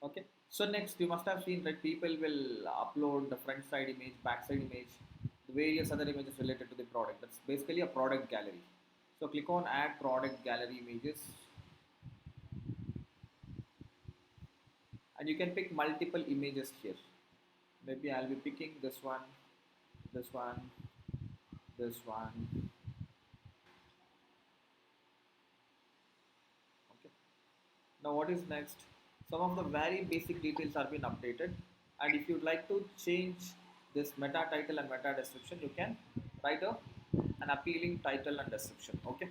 Okay, so next you must have seen that people will upload the front side image, back side image, the various other images related to the product. That's basically a product gallery. So click on add product gallery images, and you can pick multiple images here. Maybe I'll be picking this one, this one, this one. Okay, now what is next? Some of the very basic details are being updated, and if you'd like to change this meta title and meta description, you can write an appealing title and description. Okay,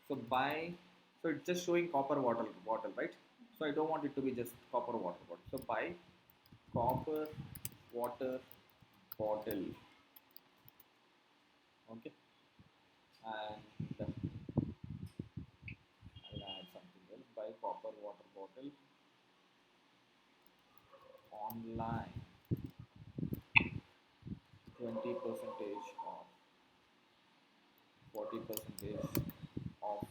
so buy, so it's just showing copper water bottle, right? So I don't want it to be just copper water bottle. So buy copper water bottle. Okay, and I'll add something else. Buy copper water bottle online, 20 percentage off, 40 percentage off.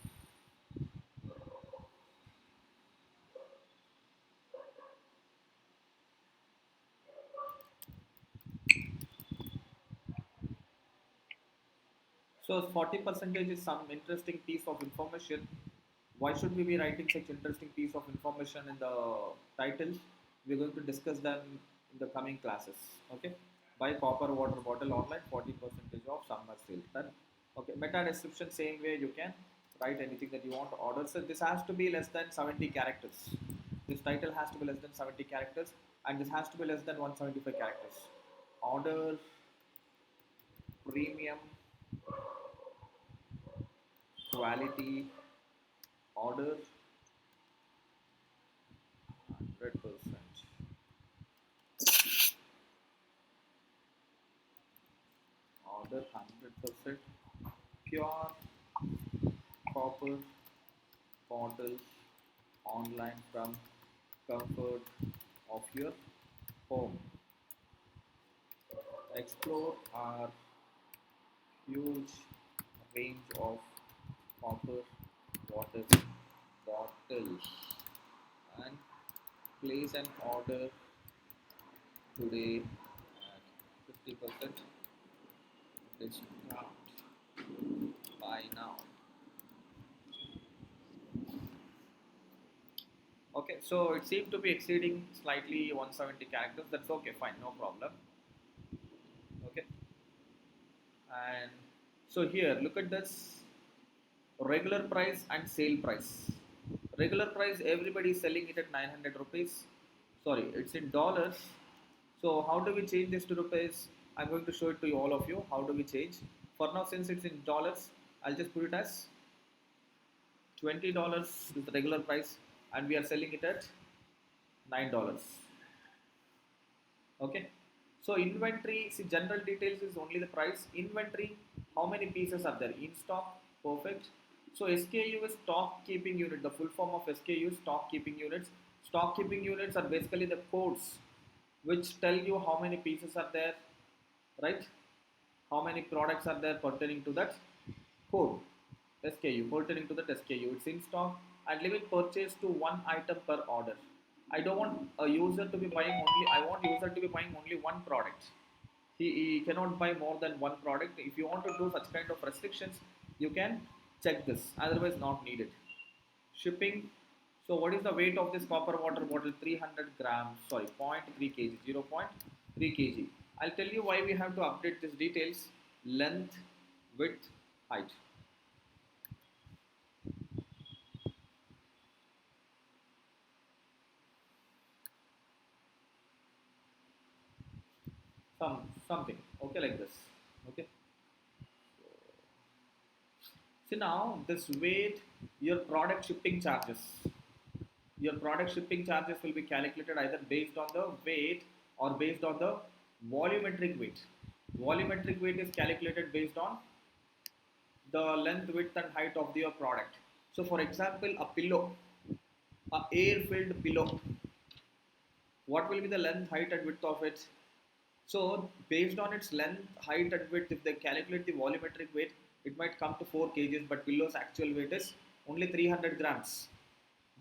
So 40 percentage is some interesting piece of information. Why should we be writing such interesting piece of information in the title? We're going to discuss them in the coming classes. Okay. Buy copper water bottle online, 40 percentage off summer sale. Done. Okay. Meta description same way you can write anything that you want to order. So this has to be less than 70 characters. This title has to be less than 70 characters, and this has to be less than 175 characters. Order premium quality, order 100%, order 100% pure copper bottle online from comfort of your home. Explore our huge range of copper water bottles and place an order today at 50% discount. Buy now. Okay, so it seemed to be exceeding slightly 170 characters. That's okay, fine, no problem. Okay, and so here, look at this regular price and sale price. Regular price, everybody is selling it at 900 rupees. Sorry, it's in dollars. So how do we change this to rupees? I'm going to show it to you, all of you. How do we change? For now, since it's in dollars, I'll just put it as $20 is the regular price, and we are selling it at $9. Okay, so inventory, see, general details is only the price. Inventory, how many pieces are there in stock? Perfect. So SKU is stock keeping unit. The full form of SKU is stock keeping units. Stock keeping units are basically the codes which tell you how many pieces are there, right? How many products are there pertaining to that code. SKU, pertaining to that SKU, it's in stock, and limit purchase to one item per order. I don't want a user to be buying only, I want user to be buying only one product. He cannot buy more than one product. If you want to do such kind of restrictions, you can check this, otherwise not needed. Shipping, so what is the weight of this copper water bottle? 300 grams, sorry, 0.3 kg, 0.3 kg. I'll tell you why we have to update these details. Length, width, height. Something, okay, like this. Okay, so now this weight, your product shipping charges, will be calculated either based on the weight or based on the volumetric weight. Volumetric weight is calculated based on the length, width and height of your product. So for example, a pillow, a air filled pillow, what will be the length, height and width of it? So based on its length, height and width, if they calculate the volumetric weight, it might come to 4 kgs, but pillow's actual weight is only 300 grams.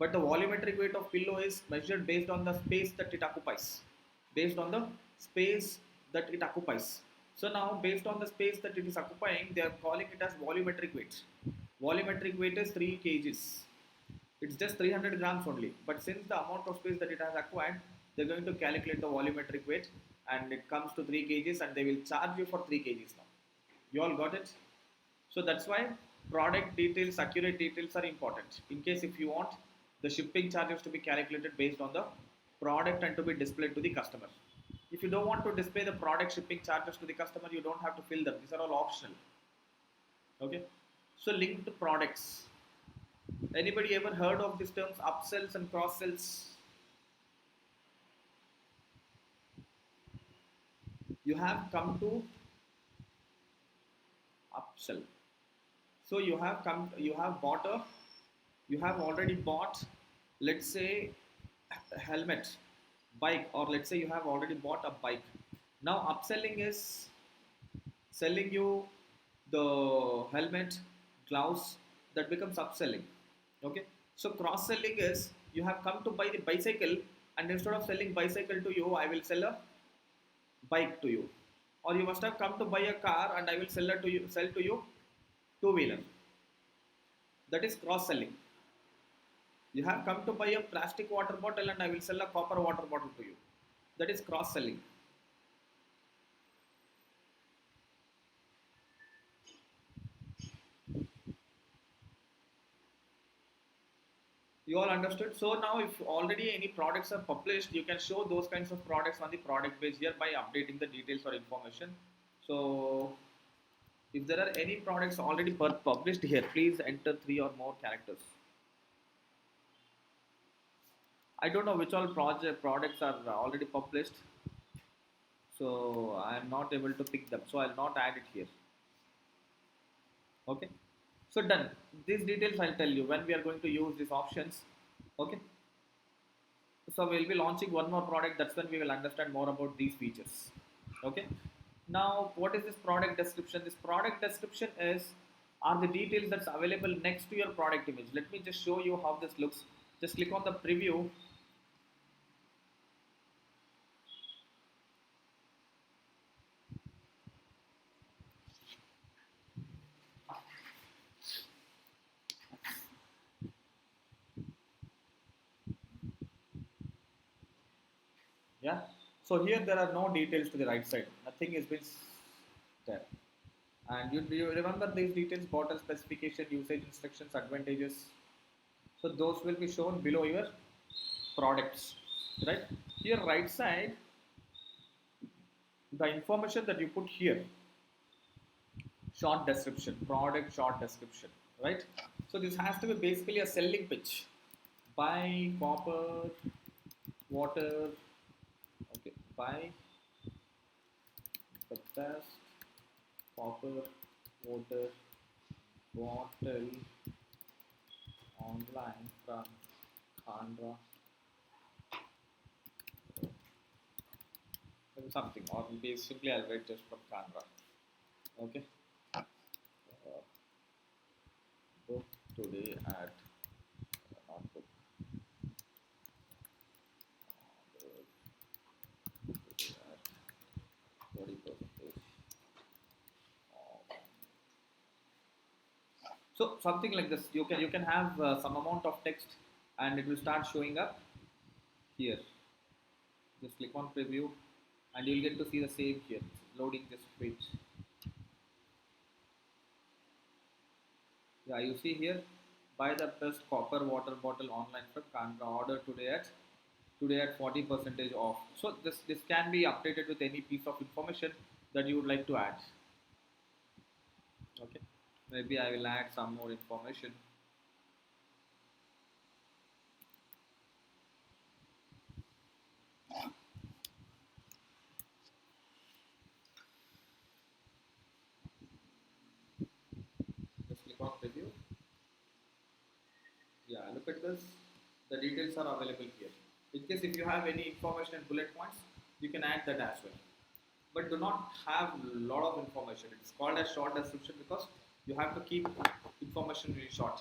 but the volumetric weight of pillow is measured based on the space that it occupies. Based on the space that it occupies. So now, based on the space that it is occupying, they are calling it as volumetric weight. Volumetric weight is 3 kgs. It's just 300 grams only. But since the amount of space that it has acquired, they're going to calculate the volumetric weight and it comes to 3 kgs and they will charge you for 3 kgs now. You all got it? So that's why product details, accurate details are important. In case if you want the shipping charges to be calculated based on the product and to be displayed to the customer. If you don't want to display the product shipping charges to the customer, you don't have to fill them. These are all optional. Okay. So linked products. Anybody ever heard of these terms upsells and cross sells? You have come to upsell. So you have already bought, let's say, a helmet, bike, or let's say you have already bought a bike. Now upselling is selling you the helmet, gloves, that becomes upselling. Okay. So cross selling is you have come to buy the bicycle and instead of selling bicycle to you, I will sell a bike to you. Or you must have come to buy a car and I will sell to you two-wheeler. That is cross selling. You have come to buy a plastic water bottle and I will sell a copper water bottle to you. That is cross selling. You all understood? So now if already any products are published, you can show those kinds of products on the product page here by updating the details or information. So if there are any products already published here, please enter 3 or more characters. I don't know which all products are already published. So I am not able to pick them. So I'll not add it here. Okay. So done. These details I'll tell you when we are going to use these options. Okay. So we'll be launching one more product. That's when we will understand more about these features. Okay. Now, what is this product description? This product description are the details that's available next to your product image. Let me just show you how this looks. Just click on the preview. Yeah. So here there are no details to the right side. Nothing has been there. And you remember these details: bottle specification, usage instructions, advantages. So those will be shown below your products, right? Here right side, the information that you put here, short description, product short description, right? So this has to be basically a selling pitch. Buy copper, water, okay, buy the best copper water bottle online from Canva, something, or maybe simply I'll write just from Canva. Okay. Book today at not book. Today at 40%. So something like this. You can have some amount of text, and it will start showing up here. Just click on preview, and you'll get to see the same here. Loading this page. Yeah, you see here, buy the best copper water bottle online from Canva. Order today at 40% off. So this can be updated with any piece of information that you would like to add. Okay, maybe I will add some more information. Just click on preview. Yeah, look at this. The details are available here. In case if you have any information and bullet points, you can add that as well. But do not have a lot of information. It's called as short description because you have to keep information really short.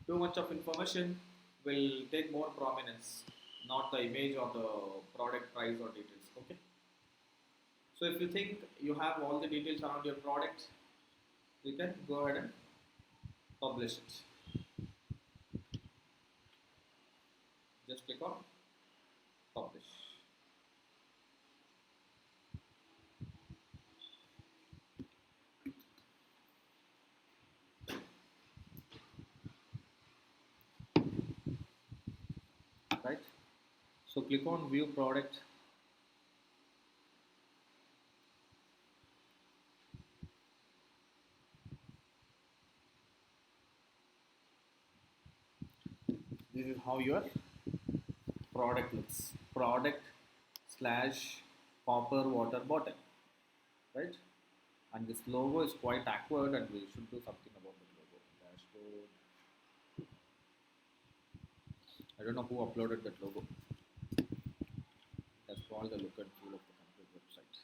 Too much of information will take more prominence, not the image or the product price or details. Okay. So if you think you have all the details around your product, you can go ahead and publish it. Just click on publish. Right. So click on view product. This is how your product looks. Product slash copper water bottle. Right. And this logo is quite awkward, and we should do something about the logo. Dashboard. I don't know who uploaded that logo. That's all the look and feel of the complete website.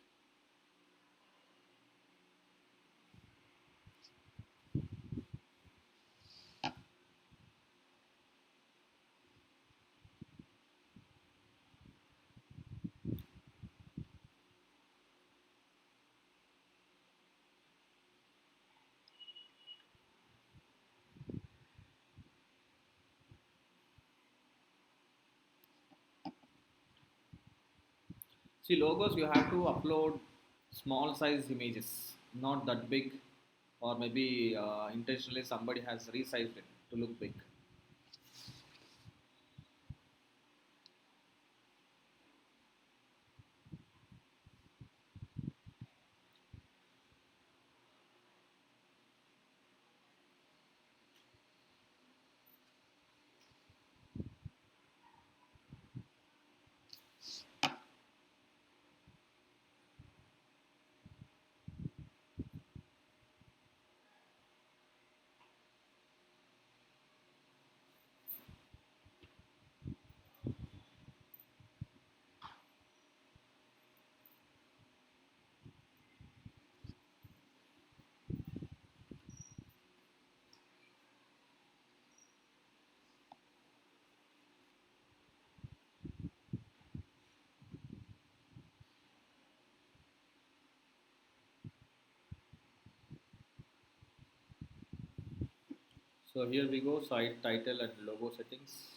See, logos you have to upload small size images, not that big, or maybe intentionally somebody has resized it to look big. So here we go, site title and logo settings.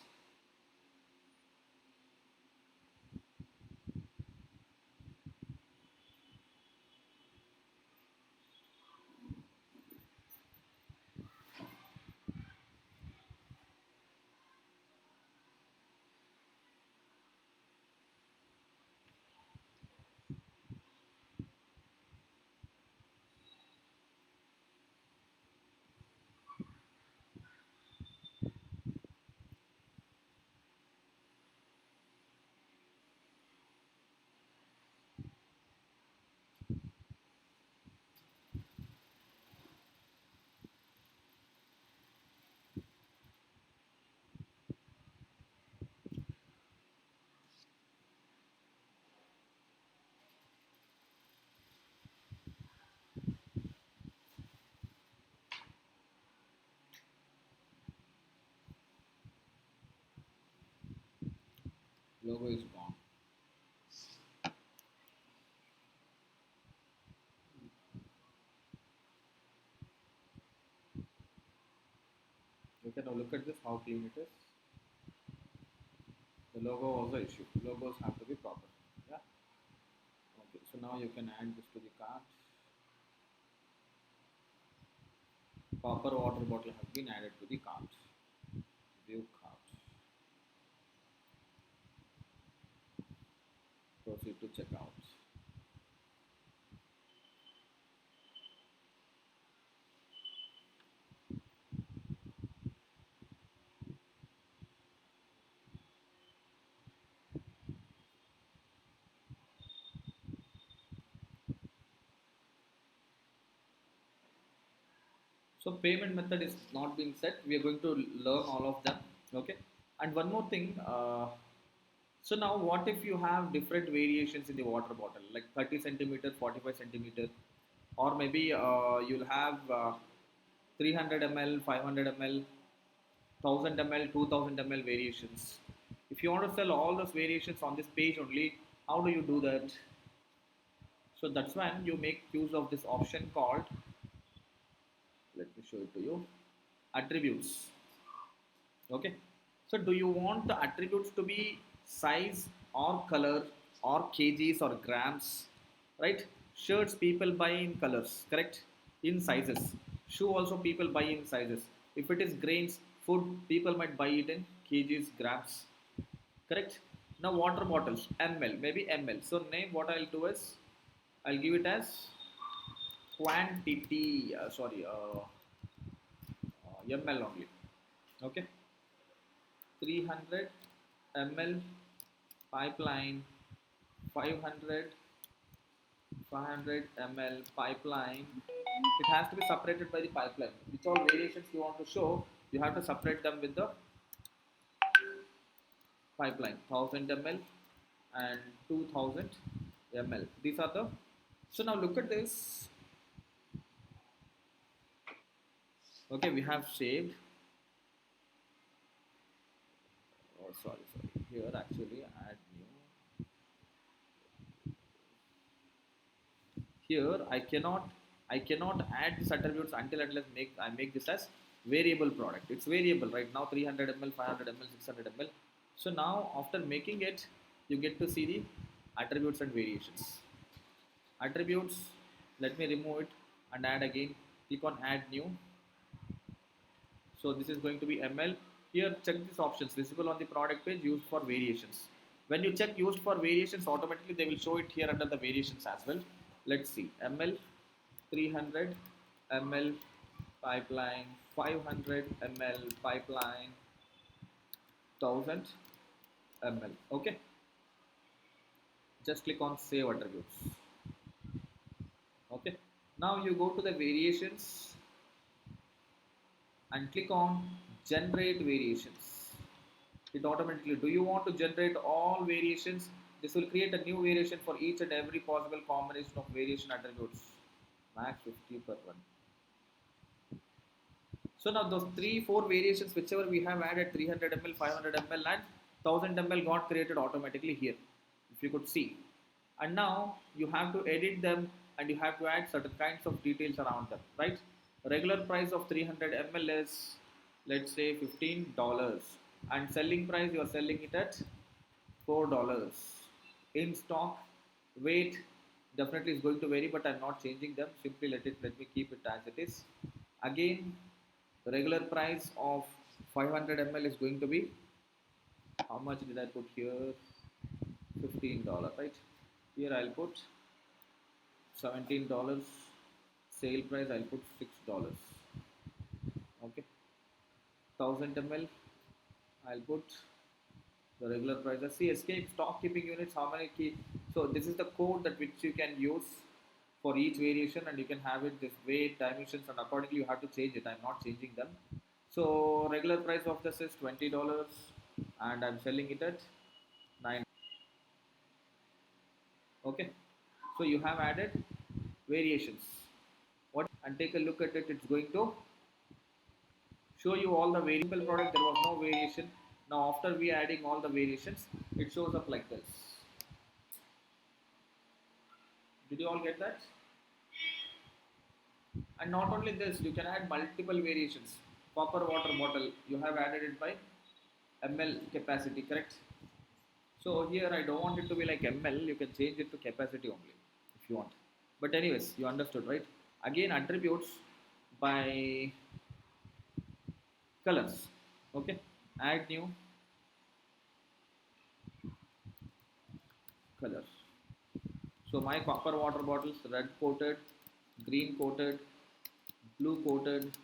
Logo is gone. You can now look at this, how clean it is. The logo also issue. Logos have to be proper. Yeah. Okay. So now you can add this to the cart. Copper water bottle has been added to the cart. View cart. Proceed to checkout. So payment method is not being set. We are going to learn all of them. Okay. And one more thing. So now, what if you have different variations in the water bottle, like 30 centimeter, 45 centimeter, or maybe you'll have 300 ml, 500 ml, 1000 ml, 2000 ml variations. If you want to sell all those variations on this page only, how do you do that? So that's when you make use of this option called, let me show it to you, attributes. Okay, so do you want the attributes to be size or color or kgs or grams, right? Shirts people buy in colors, correct? In sizes. Shoe also people buy in sizes. If it is grains, food, people might buy it in kgs, grams, correct? Now water bottles, ml, maybe ml. So name, what I'll do is I'll give it as quantity, ml only. Okay, 300 ml pipeline, 500 ml pipeline. It has to be separated by the pipeline. Which all variations you want to show, you have to separate them with the pipeline. 1000 ml and 2000 ml. These are the. So now look at this. Okay, we have saved. Oh, sorry. Here actually add new. Here I cannot add these attributes until unless I make this as variable product. It's variable right now, 300 ml, 500 ml, 600 ml. So now after making it, you get to see the attributes and variations. Attributes, let me remove it and add again. Click on add new. So this is going to be ml. Here check these options visible on the product page, used for variations. When you check used for variations, automatically they will show it here under the variations as well. Let's see, ml 300 ml pipeline, 500 ml pipeline, 1000 ml. Okay, just click on save attributes. Okay, now you go to the variations and click on generate variations. It automatically, do you want to generate all variations? This will create a new variation for each and every possible combination of variation attributes. Max 50 per one. So now those 3-4 variations whichever we have added, 300 ml, 500 ml and 1000 ml got created automatically here, if you could see. And now you have to edit them and you have to add certain kinds of details around them, right? Regular price of 300 ml is, let's say, $15, and selling price you are selling it at $4. In stock, weight definitely is going to vary, but I'm not changing them. Simply let me keep it as it is. Again, the regular price of 500 ml is going to be, how much did I put here? $15, right? Here I'll put $17. Sale price I'll put $6. Okay, 1000 ml I'll put the regular price. See, escape stock keeping units, how many key. So this is the code that which you can use for each variation, and you can have it this weight, dimensions, and accordingly you have to change it. I'm not changing them. So regular price of this is $20 and I'm selling it at 9. Okay, so you have added variations. What, and take a look at it, it's going to show you all the variable product. There was no variation. Now after we adding all the variations, it shows up like this. Did you all get that? And not only this, you can add multiple variations. Copper water bottle, you have added it by ml capacity, correct? So here I don't want it to be like ml, you can change it to capacity only if you want. But anyways, you understood, right? Again, attributes by colors. Okay, add new colors. So my copper water bottles, red coated, green coated, blue coated.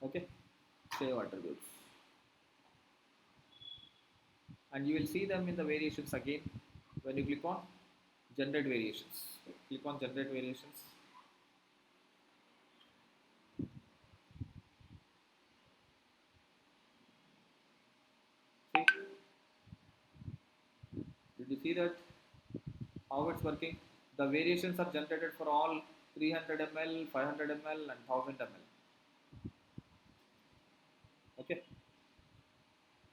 Okay, save attributes. And you will see them in the variations again when you click on generate variations. Click on generate variations. See, did you see that? How it's working? The variations are generated for all 300 ml, 500 ml and 1000 ml.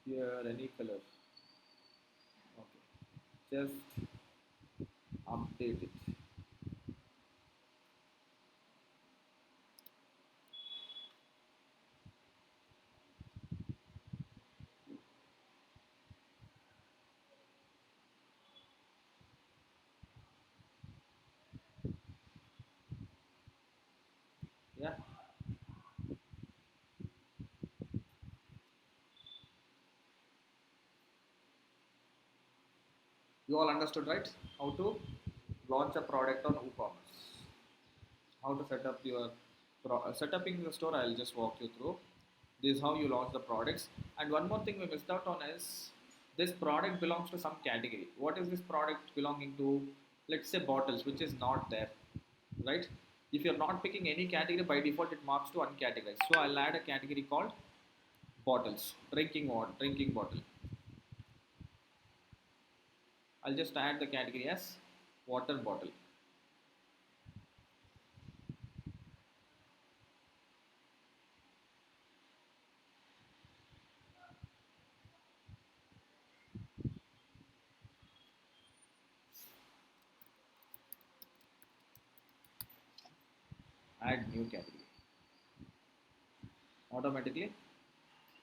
here any color. Okay, just update it. Yeah, you all understood, right? How to launch a product on WooCommerce. How to set up your setuping the store. I'll just walk you through. This is how you launch the products. And one more thing we missed out on is this product belongs to some category. What is this product belonging to? Let's say bottles, which is not there, right? If you're not picking any category, by default it marks to uncategorized. So I'll add a category called bottles, drinking water, drinking bottle. I'll just add the category as water bottle. Add new category. Automatically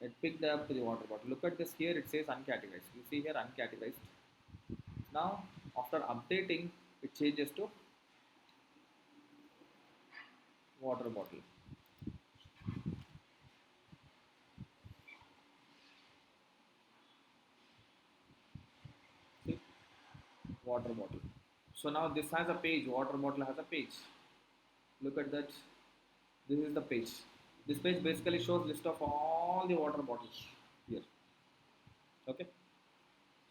it picked up the water bottle. Look at this here, it says uncategorized. You see here uncategorized. Now after updating, it changes to water bottle. See, water bottle. So now this has a page, water bottle has a page. Look at that. This is the page. This page basically shows list of all the water bottles here. Okay.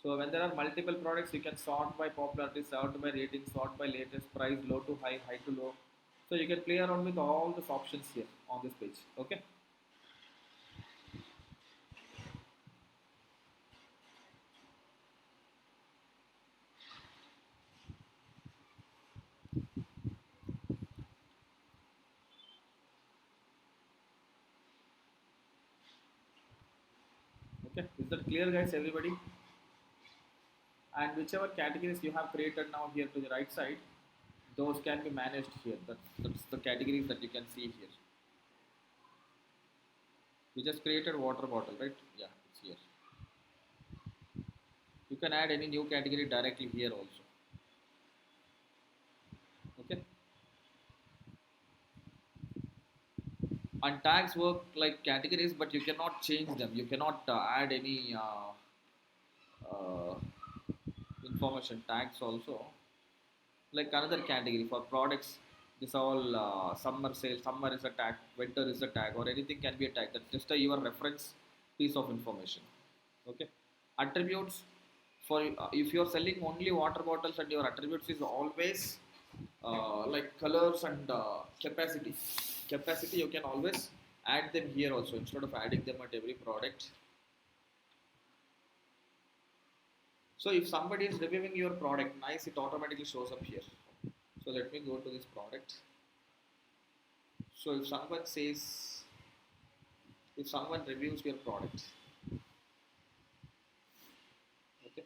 So when there are multiple products, you can sort by popularity, sort by rating, sort by latest price, low to high, high to low. So you can play around with all these options here on this page. Okay. Okay. Is that clear, guys? Everybody? And whichever categories you have created now here to the right side, those can be managed here. That's the categories that you can see here. We just created water bottle, right? Yeah, it's here. You can add any new category directly here also. Okay. And tags work like categories, but you cannot change them. You cannot add any uh, information tags also. Like another category for products, this all summer sale, summer is a tag, winter is a tag, or anything can be a tag. That's just a your reference piece of information. Okay. Attributes for if you're selling only water bottles and your attributes is always like colors and capacity. Capacity you can always add them here also instead of adding them at every product. So if somebody is reviewing your product, nice, it automatically shows up here. So let me go to this product. So if someone says, if someone reviews your product, okay,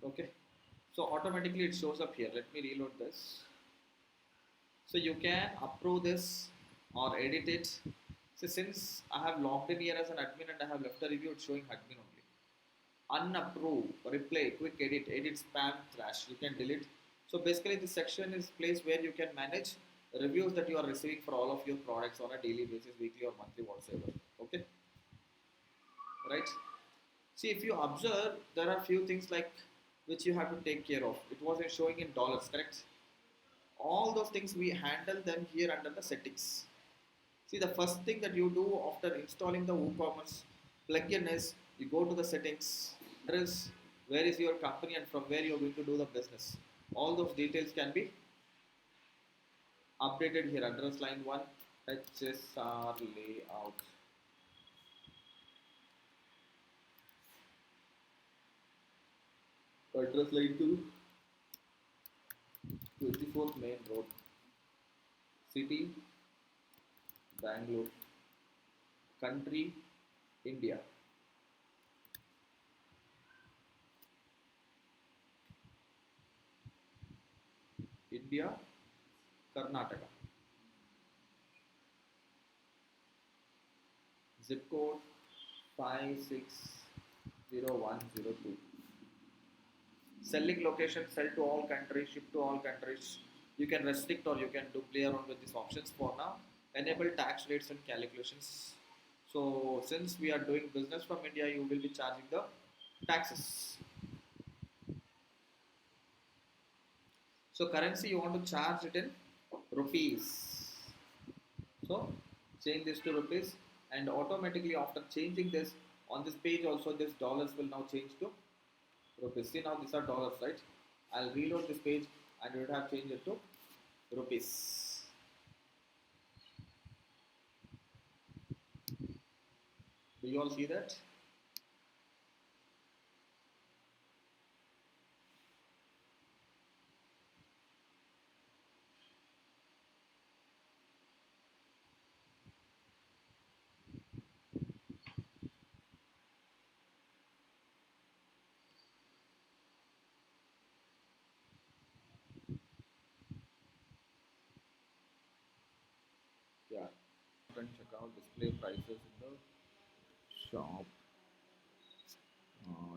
okay, so automatically it shows up here. Let me reload this. So you can approve this or edit it. So since I have logged in here as an admin and I have left a review, it's showing admin only. Unapprove, replay, quick edit, edit spam, trash. You can delete. So basically this section is place where you can manage reviews that you are receiving for all of your products on a daily basis, weekly or monthly, whatsoever. Okay, right? See, if you observe, there are few things like which you have to take care of. It wasn't showing in dollars, correct? All those things we handle them here under the settings. See, the first thing that you do after installing the WooCommerce plugin is you go to the settings. There is where is your company and from where you are going to do the business. All those details can be updated here. Address line 1, HSR layout. Address line 2, 24th Main Road, City, Bangalore. Country, India. India, Karnataka. Zip code 5600102. Selling location, sell to all countries, ship to all countries. You can restrict or you can do play around with these options for now. Enable tax rates and calculations. So since we are doing business from India, you will be charging the taxes. So currency you want to charge it in rupees. So change this to rupees, and automatically after changing this on this page also this dollars will now change to rupees. See now these are dollars, right? I'll reload this page and it would have changed it to rupees. Do you all see that? Yeah. Then check out display prices in the shop.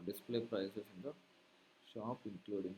Display prices in the shop including.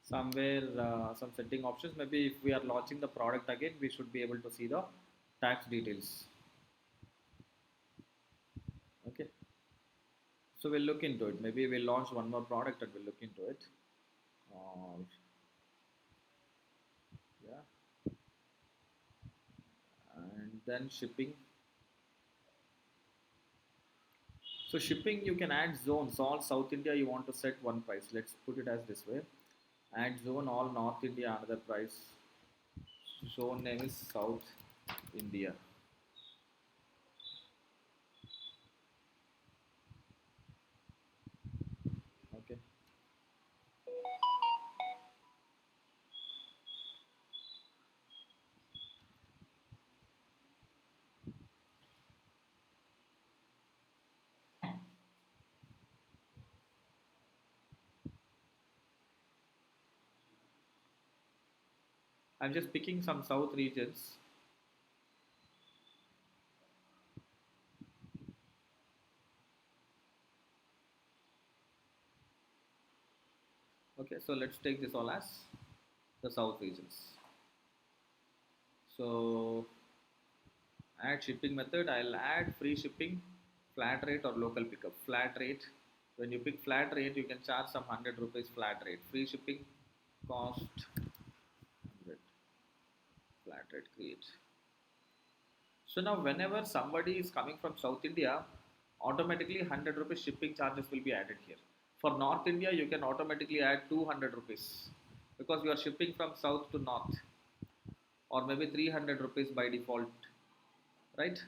Somewhere some setting options, maybe if we are launching the product again we should be able to see the tax details. Okay, so we'll look into it. Maybe we'll launch one more product and we'll look into it. uh, yeah, and then shipping. So shipping you can add zones. All South India you want to set one price. Let's put it as this way. Add zone all North India another price. Zone name is South India. Okay. I'm just picking some South regions. Okay, so let's take this all as the South regions. So add shipping method. I'll add free shipping, flat rate or local pickup. Flat rate. When you pick flat rate, you can charge some 100 rupees flat rate. Free shipping cost 100. Flat rate create. So now whenever somebody is coming from South India, automatically 100 rupees shipping charges will be added here. For North India, you can automatically add 200 rupees because you are shipping from south to north, or maybe 300 rupees by default, right?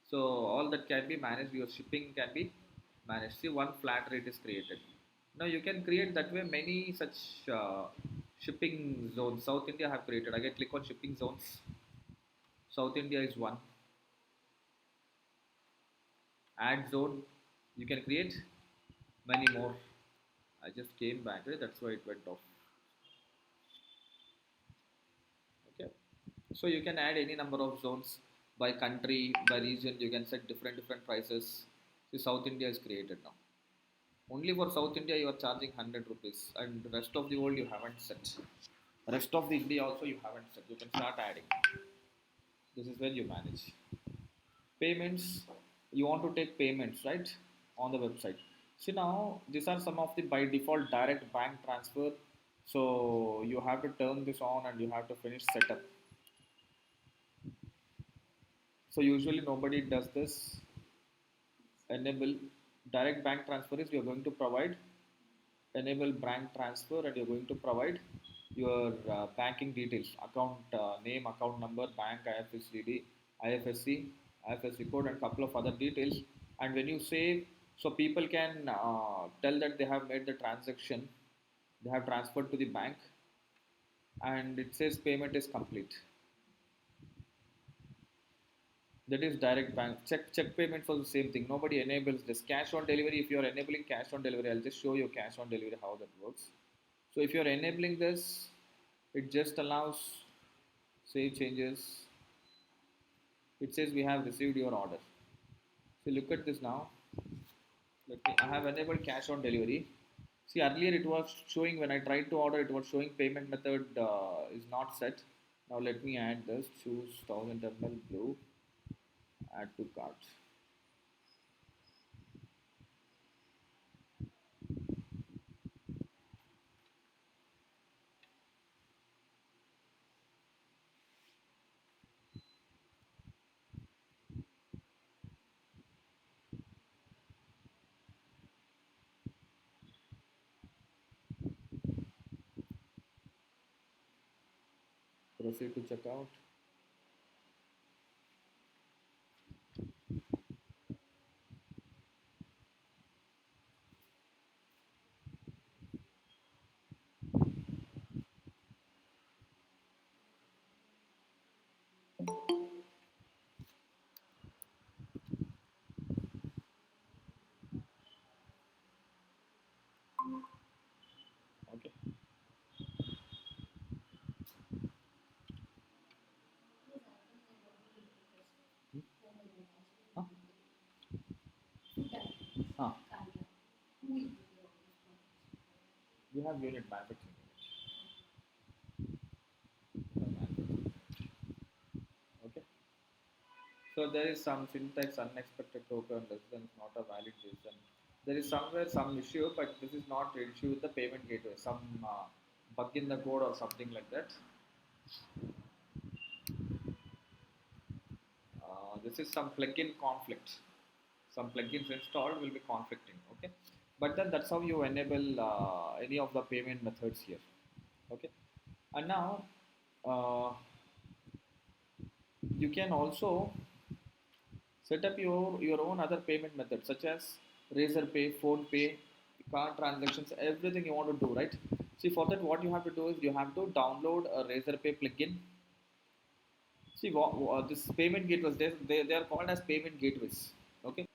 So all that can be managed. Your shipping can be managed. See, one flat rate is created. Now you can create that way many such shipping zones. South India have created. Again, click on shipping zones. South India is one. Add zone. You can create many more. I just came back. Right? That's why it went off. Okay. So you can add any number of zones by country, by region. You can set different prices. See, South India is created now. Only for South India you are charging 100 rupees, and the rest of the world you haven't set. Rest of the India also you haven't set. You can start adding. This is where you manage payments. You want to take payments, right, on the website. See, now these are some of the by default direct bank transfer. So you have to turn this on and you have to finish setup. So usually nobody does this. Enable direct bank transfer is, you're going to provide enable bank transfer, and you're going to provide your banking details, account name, account number, bank IFSCD, IFSC, IFSC code, and couple of other details. And when you save, so people can tell that they have made the transaction, they have transferred to the bank, and it says payment is complete. That is direct bank. Check payment for the same thing. Nobody enables this cash on delivery. If you are enabling cash on delivery, I'll just show you cash on delivery how that works. So if you are enabling this, it just allows save changes. It says we have received your order. So look at this now. I have enabled cash on delivery. See, earlier it was showing when I tried to order, it was showing payment method is not set. Now let me add this. Choose 1000 ml blue. Add to cart. Proceed to checkout. Okay. Huh? Huh. You have unit manufacturing unit. Okay. So there is some syntax unexpected token residence not a valid JSON. There is somewhere some issue, but this is not the issue with the payment gateway. Some bug in the code or something like that. This is some plugin conflict. Some plugins installed will be conflicting. Okay, but then that's how you enable any of the payment methods here. Okay, and now you can also set up your own other payment methods such as Razorpay, PhonePay, card transactions, everything you want to do, right? See, for that what you have to do is you have to download a Razorpay plugin. See, this payment gateways, they are called as payment gateways. Okay,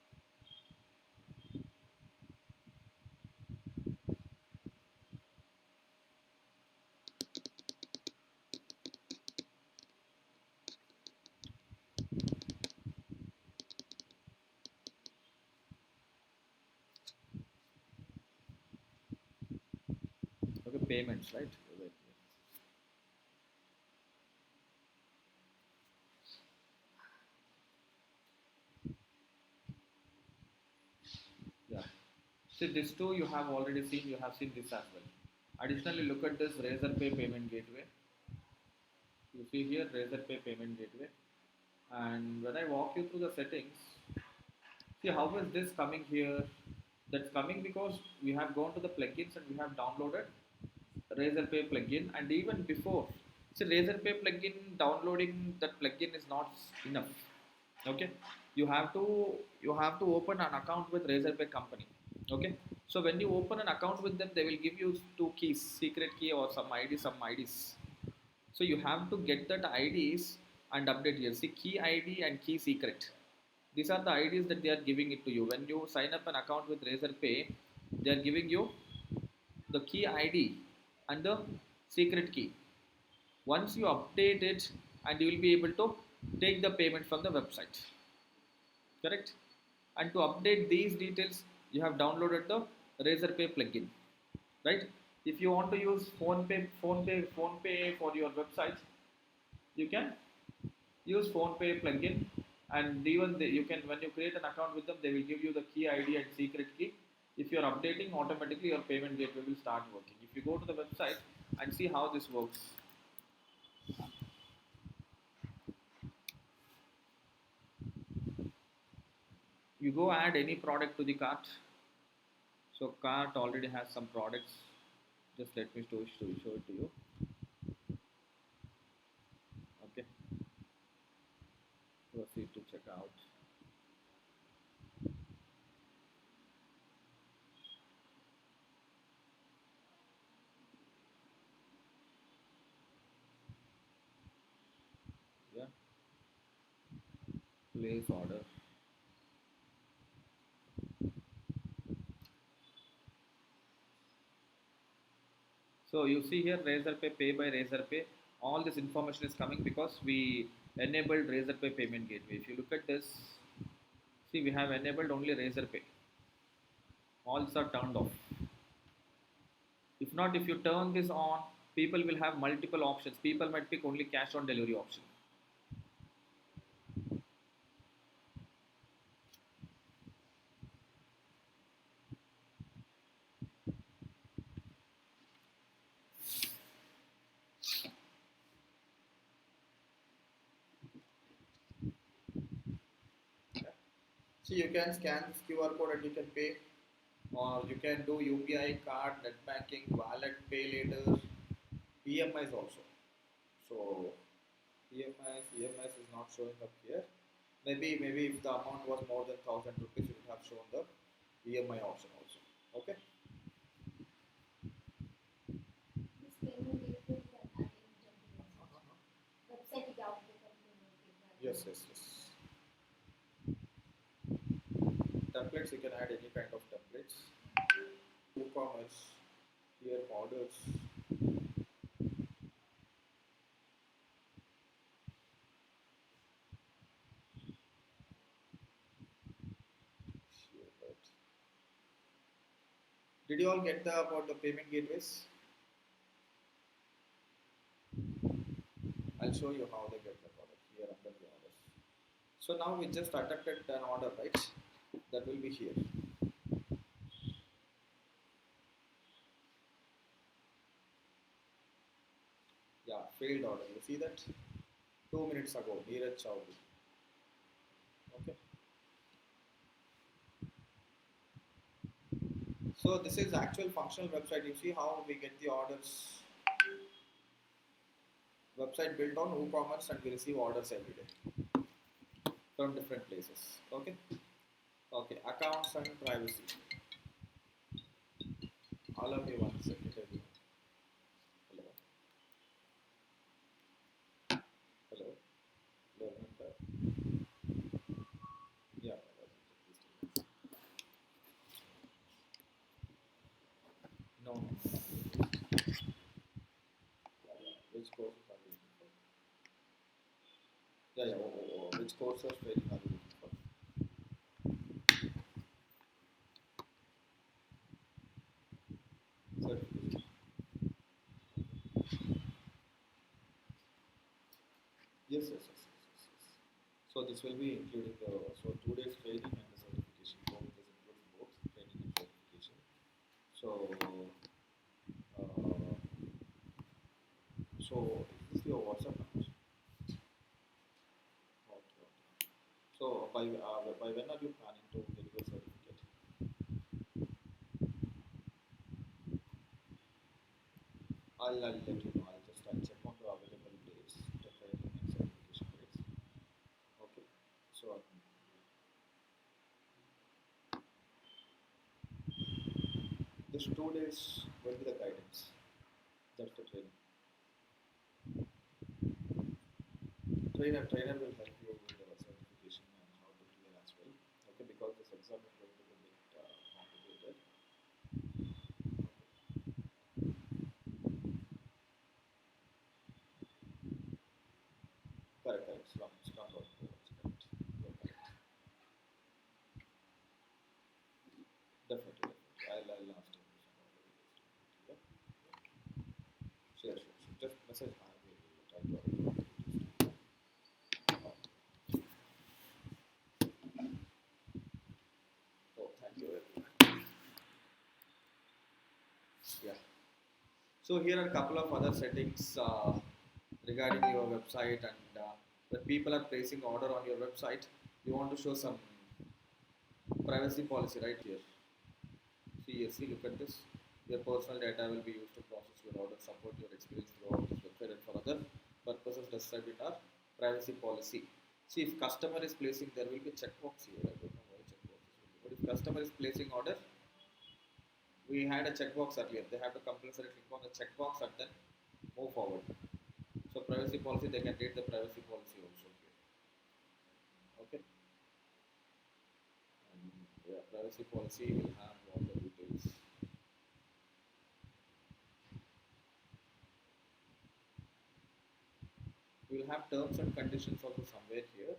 okay, payments, right? Wait, yeah. See, this two you have already seen. You have seen this as well. Additionally, look at this Razorpay payment gateway. You see here Razorpay payment gateway. And when I walk you through the settings, see how is this coming here? That's coming because we have gone to the plugins and we have downloaded Razorpay plugin. And even before, see, Razorpay plugin, downloading that plugin is not enough. Okay, you have to open an account with Razorpay company. Okay, so when you open an account with them, they will give you two keys, secret key or some ID, some IDs. So you have to get that IDs and update here. See, key ID and key secret. These are the IDs that they are giving it to you. When you sign up an account with Razorpay, they are giving you the key ID and the secret key. Once you update it, and you will be able to take the payment from the website. Correct? And to update these details, you have downloaded the Razorpay plugin, right? If you want to use phone pay for your website, you can use phone pay plugin, and even you can, when you create an account with them, they will give you the key ID and secret key. If you are updating, automatically your payment gateway will start working. If you go to the website and see how this works, you go add any product to the cart. So cart already has some products. Just let me show it to you. Okay, proceed to check out. Yeah, place order. So you see here Razorpay, pay by Razorpay. All this information is coming because we enabled Razorpay payment gateway. If you look at this, see, we have enabled only Razorpay. All these are turned off. If not, if you turn this on, people will have multiple options. People might pick only cash on delivery option. See, you can scan this QR code and you can pay, or you can do UPI, card, net banking, wallet, pay later, EMIs also. So EMIs is not showing up here. Maybe if the amount was more than 1,000 rupees, it would have shown the EMI option also. Okay. Yes, yes, yes. Templates, you can add any kind of templates. Woocommerce, here orders. Did you all get the about the payment gateways? I'll show you how they get the product here under the orders. So now we just attempted an order, right? That will be here. Yeah, failed order. You see that? 2 minutes ago, Neeraj Chowdhury. Okay. So this is actual functional website. You see how we get the orders. Website built on WooCommerce, and we receive orders every day from different places. Okay. Okay. Accounts and privacy. Allow me 1 second. Hello. Hello. Hello. Yeah. No. No. Which courses are you looking for? Yeah. Yeah. Which courses training are you looking for? Certification. Yes, yes, yes, yes, yes, yes. So this will be including the 2 days training and the certification. Both this includes both training and certification. So uh, is this your WhatsApp number? Okay, okay. So by when are you planning to get your certificate? I'll let you know. I'll check on the available dates, the training and certification dates. Okay. So this 2 days will be the guidance. That's the training. Trainer will help you with the certification and how to clear as well. Okay, because this exam is going to be a bit complicated. Correct, correct. Scrum dot co. Correct. You're correct. Definitely, definitely. I'll ask you some more details. Yeah. So here are a couple of other settings regarding your website, and when people are placing order on your website, you want to show some privacy policy right here. See, look at this. Your personal data will be used to process your order, support your experience throughout this website, and for other purposes described in our privacy policy. See, if customer is placing, there will be checkbox here. I don't know why checkbox is here. But if customer is placing order, we had a checkbox earlier. They have to compulsory click on the checkbox and then move forward. So privacy policy, they can read the privacy policy also here. Okay. And yeah, privacy policy will have all the details. We will have terms and conditions also somewhere here.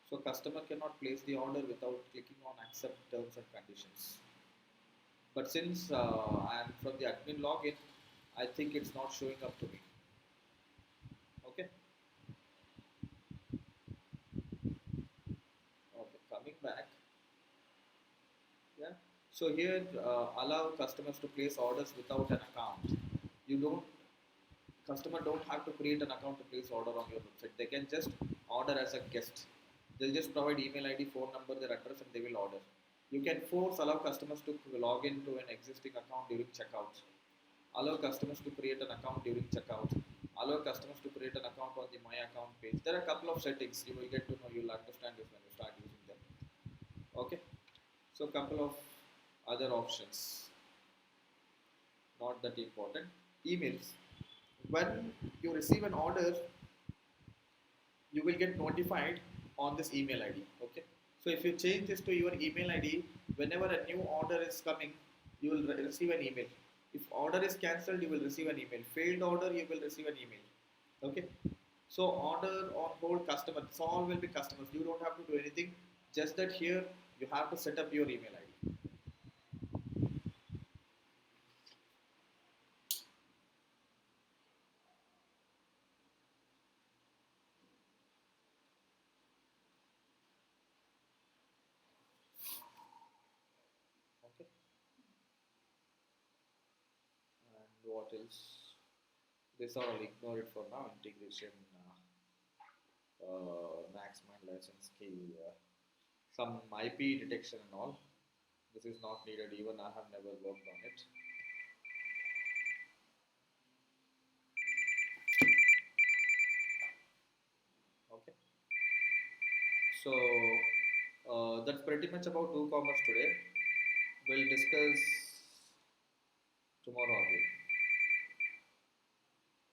So customer cannot place the order without clicking on accept terms and conditions. But since I am from the admin login, I think it's not showing up to me. Okay. Okay. Coming back. Yeah. So here allow customers to place orders without an account. You don't Customer don't have to create an account to place order on your website. They can just order as a guest. They'll just provide email ID, phone number, their address, and they will order. You can allow customers to log into an existing account during checkout. Allow customers to create an account during checkout. Allow customers to create an account on the My Account page. There are a couple of settings you will get to know. You'll understand this when you start using them. Okay. So, couple of other options, not that important. Emails. When you receive an order, you will get notified on this email ID. Okay. So if you change this to your email ID, whenever a new order is coming, you will receive an email. If order is cancelled, you will receive an email. Failed order, you will receive an email. Okay. So order on hold customer, it's all will be customers. You don't have to do anything. Just that here you have to set up your email ID. Okay. And what else? This all ignore it for now. Integration, maximum license key, some IP detection and all. This is not needed. Even I have never worked on it. Okay. So that's pretty much about WooCommerce today. We'll discuss tomorrow again.